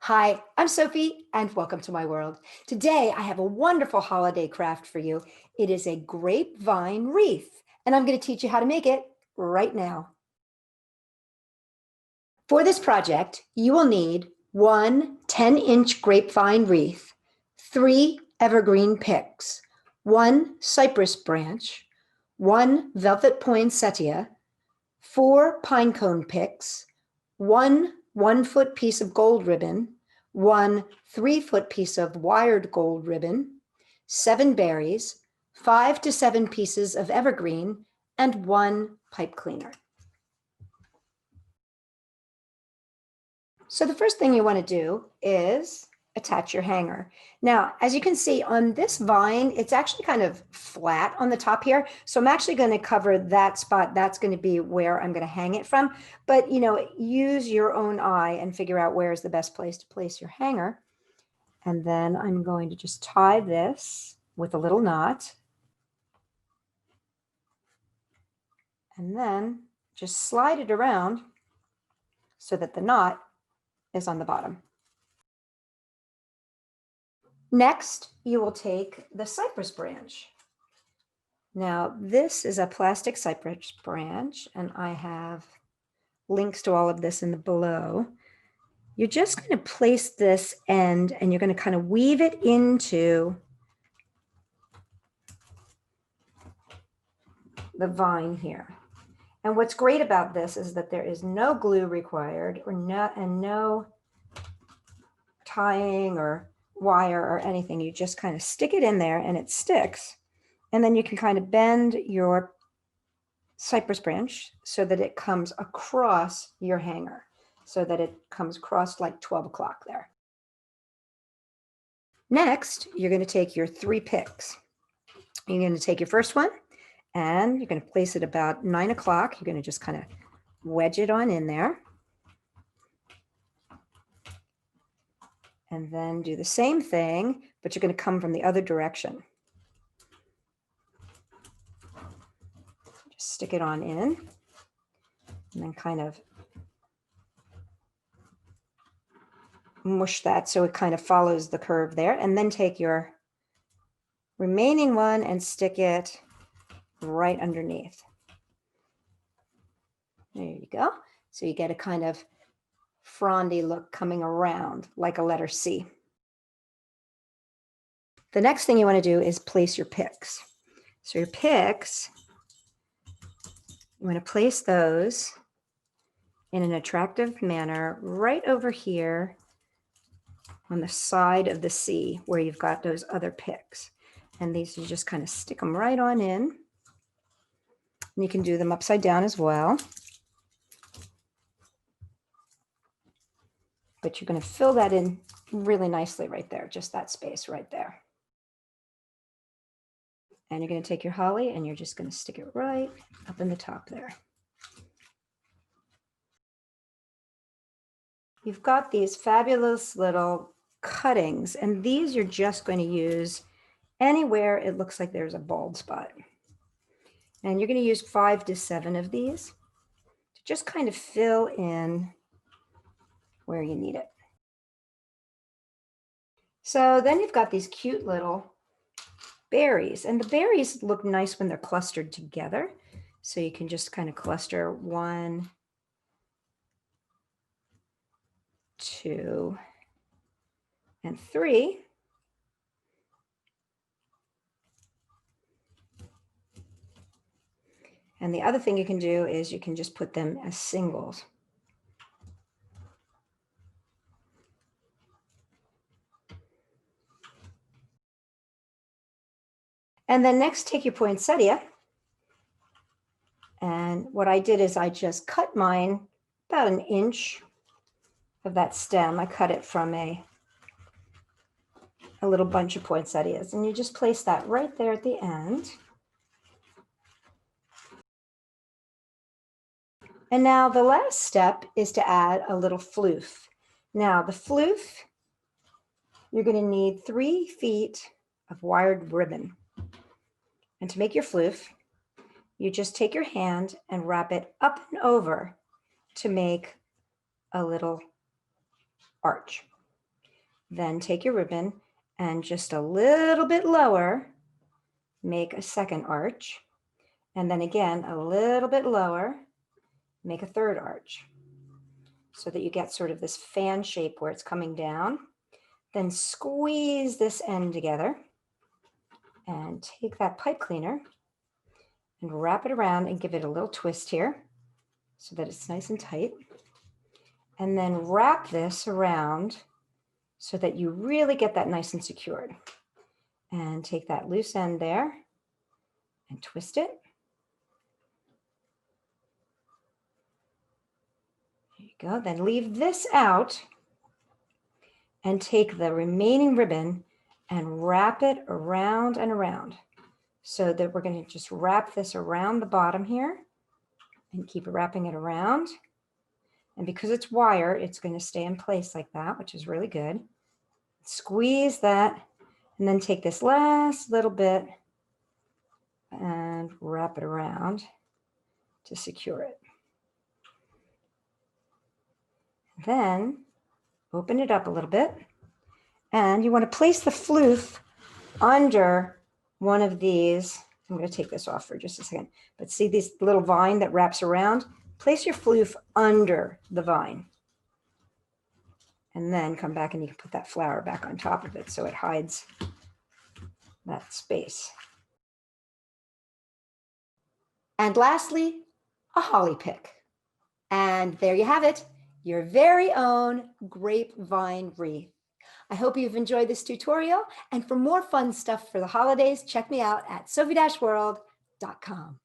Hi, I'm Sophie and welcome to my world. Today I have a wonderful holiday craft for you. It is a grapevine wreath and I'm going to teach you how to make it right now. For this project, you will need one 10-inch grapevine wreath, 3 evergreen picks, 1 cypress branch, 1 velvet poinsettia, 4 pinecone picks, 1 1-foot piece of gold ribbon, 1 3-foot piece of wired gold ribbon, 7 berries, 5 to 7 pieces of evergreen, and 1 pipe cleaner. So the first thing you want to do is attach your hanger. Now, as you can see on this vine, it's actually kind of flat on the top here. So I'm actually going to cover that spot. That's going to be where I'm going to hang it from. But, use your own eye and figure out where is the best place to place your hanger. And then I'm going to just tie this with a little knot. And then just slide it around so that the knot is on the bottom. Next, you will take the cypress branch. Now, this is a plastic cypress branch, and I have links to all of this in the below. You're just going to place this end, and you're going to kind of weave it into the vine here. And what's great about this is that there is no glue required or no tying or wire or anything. You just kind of stick it in there and it sticks. And then you can kind of bend your cypress branch so that it comes across your hanger, so that it comes across like 12 o'clock there. Next, you're going to take your 3 picks. You're going to take your first one and you're going to place it about 9 o'clock. You're going to just kind of wedge it on in there. And then do the same thing, but you're going to come from the other direction. Just stick it on in and then kind of mush that so it kind of follows the curve there. And then take your remaining one and stick it right underneath. There you go. So you get a kind of frondy look coming around like a letter C. The next thing you want to do is place your picks. So your picks, you want to place those in an attractive manner right over here on the side of the C where you've got those other picks. And these, you just kind of stick them right on in. And you can do them upside down as well. But you're going to fill that in really nicely right there, just that space right there. And you're going to take your holly and you're just going to stick it right up in the top there. You've got these fabulous little cuttings, and these you're just going to use anywhere it looks like there's a bald spot. And you're going to use 5 to 7 of these to just kind of fill in where you need it. So then you've got these cute little berries, and the berries look nice when they're clustered together. So you can just kind of cluster 1, 2, and 3. And the other thing you can do is you can just put them as singles. And then next, take your poinsettia. And what I did is I just cut mine about 1 inch of that stem. I cut it from a little bunch of poinsettias. And you just place that right there at the end. And now the last step is to add a little floof. Now the floof, you're going to need 3 feet of wired ribbon. And to make your floof, you just take your hand and wrap it up and over to make a little arch. Then take your ribbon and just a little bit lower, make a second arch. And then again, a little bit lower, make a third arch, so that you get sort of this fan shape where it's coming down. Then squeeze this end together and take that pipe cleaner and wrap it around and give it a little twist here so that it's nice and tight. And then wrap this around so that you really get that nice and secured. And take that loose end there and twist it. There you go. Then leave this out and take the remaining ribbon and wrap it around and around, so that we're going to just wrap this around the bottom here and keep wrapping it around. And because it's wire, it's going to stay in place like that, which is really good. Squeeze that, and then take this last little bit and wrap it around to secure it. Then open it up a little bit, and you want to place the floof under one of these. I'm going to take this off for just a second, but see this little vine that wraps around? Place your floof under the vine, and then come back and you can put that flower back on top of it so it hides that space. And lastly, a holly pick. And there you have it, your very own grapevine wreath. I hope you've enjoyed this tutorial, and for more fun stuff for the holidays, check me out at Sophie-World.com.